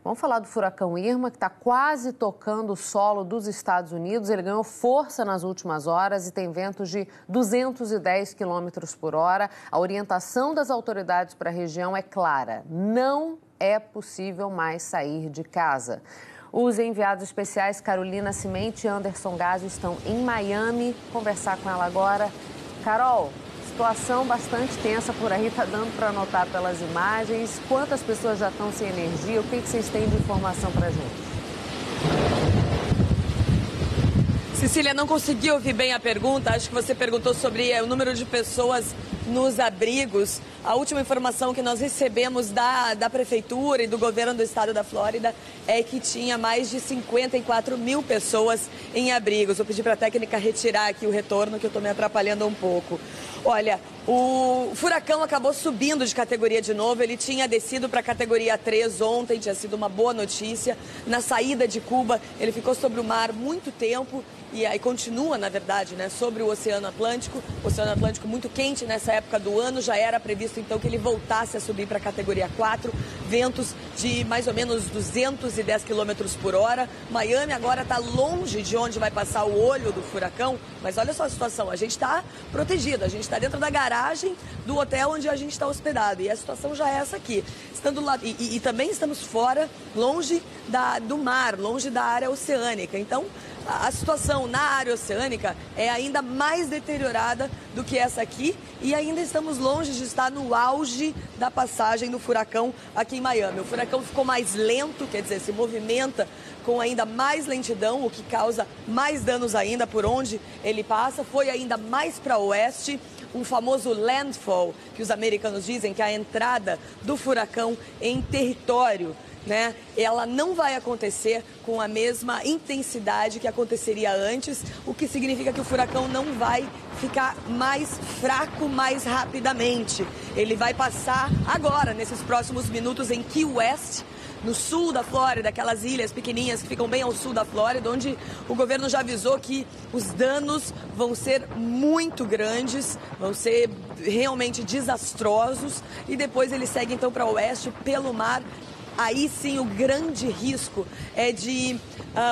Vamos falar do furacão Irma, que está quase tocando o solo dos Estados Unidos. Ele ganhou força nas últimas horas e tem ventos de 210 km por hora. A orientação das autoridades para a região é clara: não é possível mais sair de casa. Os enviados especiais Carolina Cimente e Anderson Gásio estão em Miami. Conversar com ela agora. Carol, situação bastante tensa por aí, está dando para notar pelas imagens. Quantas pessoas já estão sem energia? O que vocês têm de informação para a gente? Cecília, não consegui ouvir bem a pergunta. Acho que você perguntou sobre o número de pessoas nos abrigos. A última informação que nós recebemos da Prefeitura e do governo do estado da Flórida é que tinha mais de 54 mil pessoas em abrigos. Vou pedir para a técnica retirar aqui o retorno, que eu estou me atrapalhando um pouco. Olha, o furacão acabou subindo de categoria de novo. Ele tinha descido para a categoria 3 ontem, tinha sido uma boa notícia. Na saída de Cuba, ele ficou sobre o mar muito tempo e aí continua, na verdade, né, sobre o Oceano Atlântico. O Oceano Atlântico muito quente nessa época do ano. Já era previsto, então, que ele voltasse a subir para a categoria 4. Ventos de mais ou menos 210 km por hora. Miami agora está longe de onde vai passar o olho do furacão. Mas olha só a situação, a gente está protegido, a gente está dentro da garagem do hotel onde a gente está hospedado. E a situação já é essa aqui. Estando lá, e também estamos fora, longe do mar, longe da área oceânica. Então, a situação na área oceânica é ainda mais deteriorada do que essa aqui e ainda estamos longe de estar no auge da passagem do furacão aqui em Miami. O furacão ficou mais lento, quer dizer, se movimenta com ainda mais lentidão, o que causa mais danos ainda por onde ele passa. Foi ainda mais para oeste, um famoso landfall, que os americanos dizem que é a entrada do furacão em território, né? Ela não vai acontecer com a mesma intensidade que aconteceria antes, o que significa que o furacão não vai ficar mais fraco mais rapidamente. Ele vai passar agora, nesses próximos minutos, em Key West, no sul da Flórida, aquelas ilhas pequenininhas que ficam bem ao sul da Flórida, onde o governo já avisou que os danos vão ser muito grandes, vão ser realmente desastrosos, e depois ele segue então para o oeste pelo mar. Aí sim o grande risco é de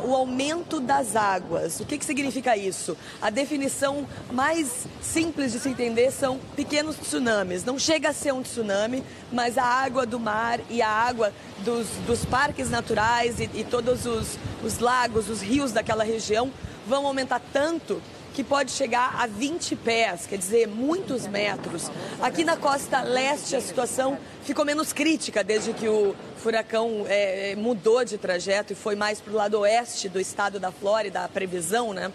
o aumento das águas. O que significa isso? A definição mais simples de se entender são pequenos tsunamis. Não chega a ser um tsunami, mas a água do mar e a água dos parques naturais e todos os lagos, os rios daquela região vão aumentar tanto que pode chegar a 20 pés, quer dizer, muitos metros. Aqui na costa leste a situação ficou menos crítica desde que o furacão mudou de trajeto e foi mais para o lado oeste do estado da Flórida, a previsão, né?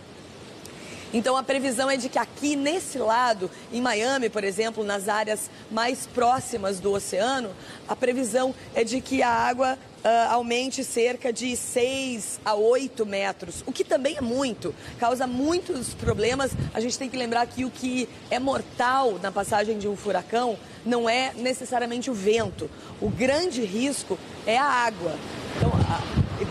Então a previsão é de que aqui nesse lado, em Miami, por exemplo, nas áreas mais próximas do oceano, a previsão é de que a água aumente cerca de 6 a 8 metros, o que também é muito, causa muitos problemas. A gente tem que lembrar que o que é mortal na passagem de um furacão não é necessariamente o vento. O grande risco é a água. Então,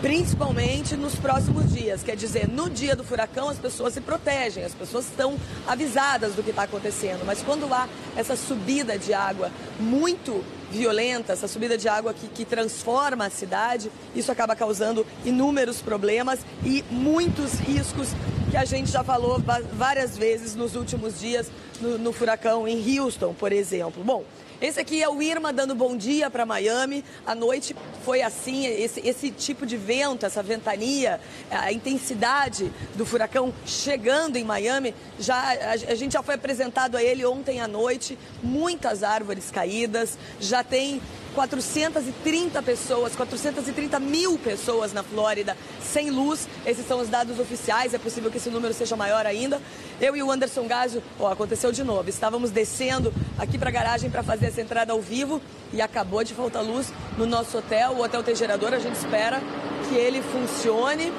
principalmente nos próximos dias, quer dizer, no dia do furacão as pessoas se protegem, as pessoas estão avisadas do que está acontecendo, mas quando há essa subida de água muito violenta, essa subida de água que transforma a cidade, isso acaba causando inúmeros problemas e muitos riscos que a gente já falou várias vezes nos últimos dias no furacão em Houston, por exemplo. Bom, esse aqui é o Irma dando bom dia para Miami. À noite foi assim, esse tipo de vento, essa ventania, a intensidade do furacão chegando em Miami, a gente já foi apresentado a ele ontem à noite, muitas árvores caídas, já tem 430 mil pessoas na Flórida sem luz. Esses são os dados oficiais, é possível que esse número seja maior ainda. Eu e o Anderson Gásio, aconteceu de novo, estávamos descendo aqui para a garagem para fazer essa entrada ao vivo e acabou de faltar luz no nosso hotel. O hotel tem gerador, a gente espera que ele funcione.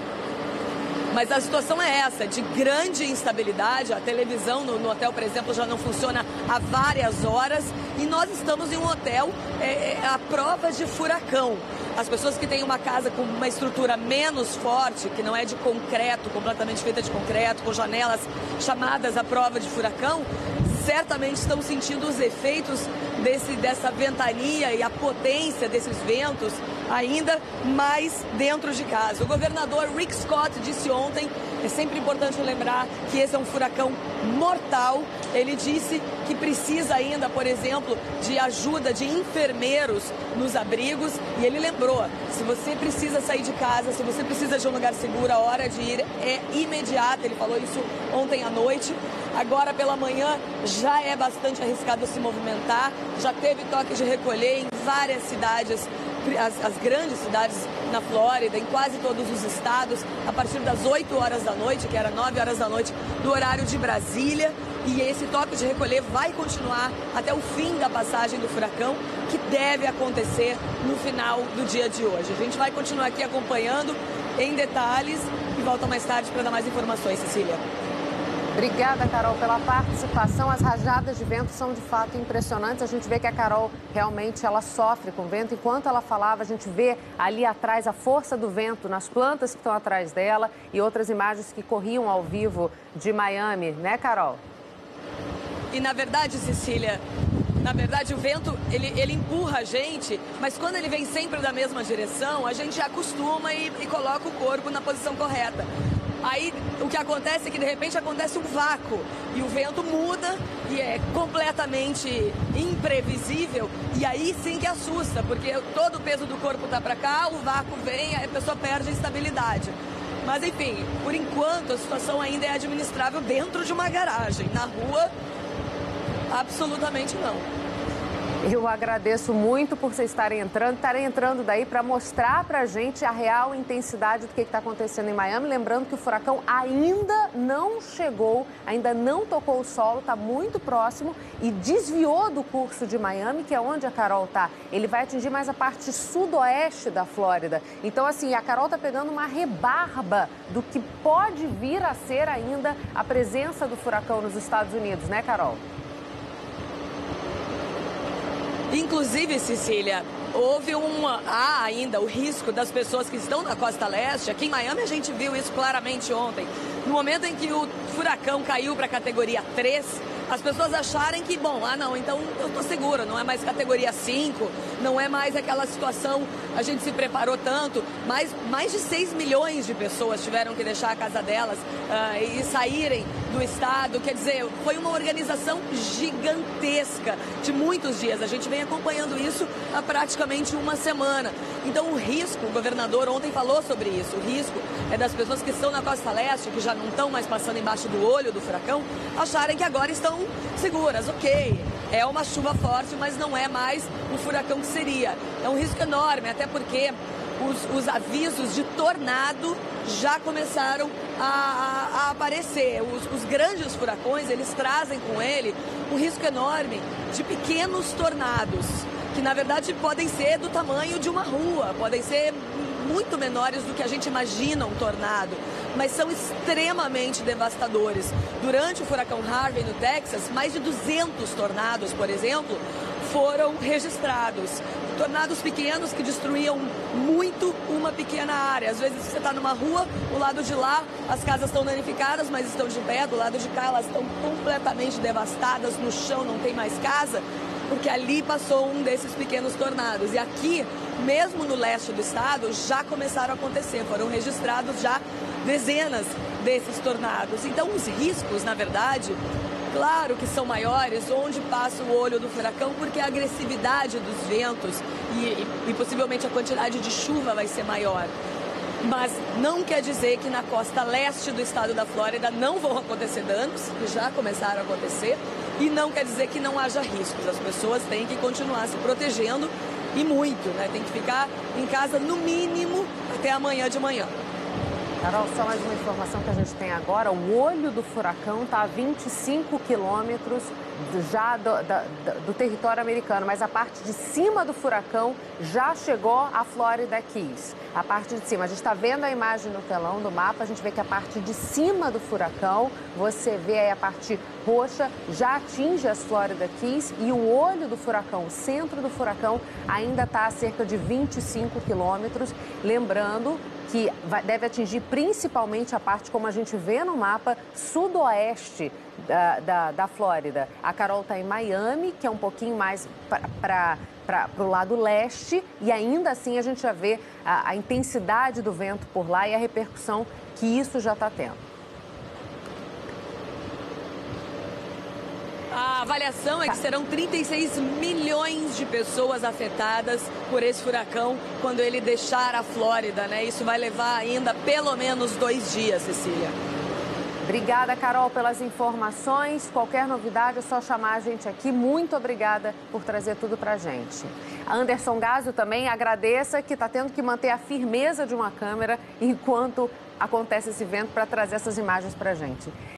Mas a situação é essa, de grande instabilidade. A televisão no hotel, por exemplo, já não funciona há várias horas. E nós estamos em um hotel à prova de furacão. As pessoas que têm uma casa com uma estrutura menos forte, que não é de concreto, completamente feita de concreto, com janelas chamadas à prova de furacão, certamente estão sentindo os efeitos dessa ventania e a potência desses ventos ainda mais dentro de casa. O governador Rick Scott disse ontem, é sempre importante lembrar que esse é um furacão mortal. Ele disse que precisa ainda, por exemplo, de ajuda de enfermeiros nos abrigos. E ele lembrou, se você precisa sair de casa, se você precisa de um lugar seguro, a hora de ir é imediata. Ele falou isso ontem à noite. Agora pela manhã já é bastante arriscado se movimentar. Já teve toque de recolher em várias cidades, as grandes cidades na Flórida, em quase todos os estados, a partir das 8 horas da noite, que era 9 horas da noite do horário de Brasília. E esse toque de recolher vai continuar até o fim da passagem do furacão, que deve acontecer no final do dia de hoje. A gente vai continuar aqui acompanhando em detalhes e volta mais tarde para dar mais informações, Cecília. Obrigada, Carol, pela participação. As rajadas de vento são de fato impressionantes. A gente vê que a Carol realmente ela sofre com vento. Enquanto ela falava, a gente vê ali atrás a força do vento nas plantas que estão atrás dela e outras imagens que corriam ao vivo de Miami, né, Carol? E na verdade, Cecília, o vento, ele empurra a gente, mas quando ele vem sempre da mesma direção, a gente acostuma e coloca o corpo na posição correta. Aí o que acontece é que de repente acontece um vácuo e o vento muda e é completamente imprevisível, e aí sim que assusta, porque todo o peso do corpo está para cá, o vácuo vem, aí a pessoa perde a estabilidade. Mas enfim, por enquanto a situação ainda é administrável dentro de uma garagem. Na rua, absolutamente não. Eu agradeço muito por vocês estarem entrando daí para mostrar para a gente a real intensidade do que está acontecendo em Miami. Lembrando que o furacão ainda não chegou, ainda não tocou o solo, está muito próximo e desviou do curso de Miami, que é onde a Carol está. Ele vai atingir mais a parte sudoeste da Flórida. Então, assim, a Carol está pegando uma rebarba do que pode vir a ser ainda a presença do furacão nos Estados Unidos, né, Carol? Inclusive, Cecília, há ainda o risco das pessoas que estão na costa leste. Aqui em Miami a gente viu isso claramente ontem. No momento em que o furacão caiu para a categoria 3, as pessoas acharem que, então eu estou segura, não é mais categoria 5, não é mais aquela situação, a gente se preparou tanto, mas mais de 6 milhões de pessoas tiveram que deixar a casa delas e saírem do estado. Quer dizer, foi uma organização gigantesca de muitos dias. A gente vem acompanhando isso há praticamente uma semana. Então o risco, o governador ontem falou sobre isso, o risco é das pessoas que estão na costa leste, que já não estão mais passando embaixo do olho do furacão, acharem que agora estão seguras. Ok, é uma chuva forte, mas não é mais o furacão que seria. É um risco enorme, até porque os avisos de tornado já começaram a aparecer. Os grandes furacões, eles trazem com ele um risco enorme de pequenos tornados, que na verdade podem ser do tamanho de uma rua, podem ser muito menores do que a gente imagina um tornado, mas são extremamente devastadores. Durante o furacão Harvey no Texas, mais de 200 tornados, por exemplo, foram registrados. Tornados pequenos que destruíam muito uma pequena área. Às vezes você está numa rua, o lado de lá as casas estão danificadas, mas estão de pé, do lado de cá elas estão completamente devastadas, no chão não tem mais casa, porque ali passou um desses pequenos tornados. E aqui, mesmo no leste do estado, já começaram a acontecer, foram registrados já dezenas desses tornados. Então os riscos, na verdade, claro que são maiores onde passa o olho do furacão, porque a agressividade dos ventos e possivelmente a quantidade de chuva vai ser maior. Mas não quer dizer que na costa leste do estado da Flórida não vão acontecer danos, que já começaram a acontecer, e não quer dizer que não haja riscos. As pessoas têm que continuar se protegendo, e muito, né? Tem que ficar em casa no mínimo até amanhã de manhã. Carol, só mais uma informação que a gente tem agora. O olho do furacão está a 25 quilômetros já do território americano, mas a parte de cima do furacão já chegou à Florida Keys. A parte de cima, a gente está vendo a imagem no telão do mapa, a gente vê que a parte de cima do furacão, você vê aí a parte roxa, já atinge as Florida Keys, e o olho do furacão, o centro do furacão, ainda está a cerca de 25 quilômetros. Lembrando que deve atingir principalmente a parte, como a gente vê no mapa, sudoeste da Flórida. A Carol está em Miami, que é um pouquinho mais para para o lado leste e ainda assim a gente já vê a intensidade do vento por lá e a repercussão que isso já está tendo. A avaliação é que serão 36 milhões de pessoas afetadas por esse furacão quando ele deixar a Flórida, né? Isso vai levar ainda pelo menos 2 dias, Cecília. Obrigada, Carol, pelas informações. Qualquer novidade é só chamar a gente aqui. Muito obrigada por trazer tudo pra gente. A Anderson Gásio também agradeça que está tendo que manter a firmeza de uma câmera enquanto acontece esse evento para trazer essas imagens pra gente.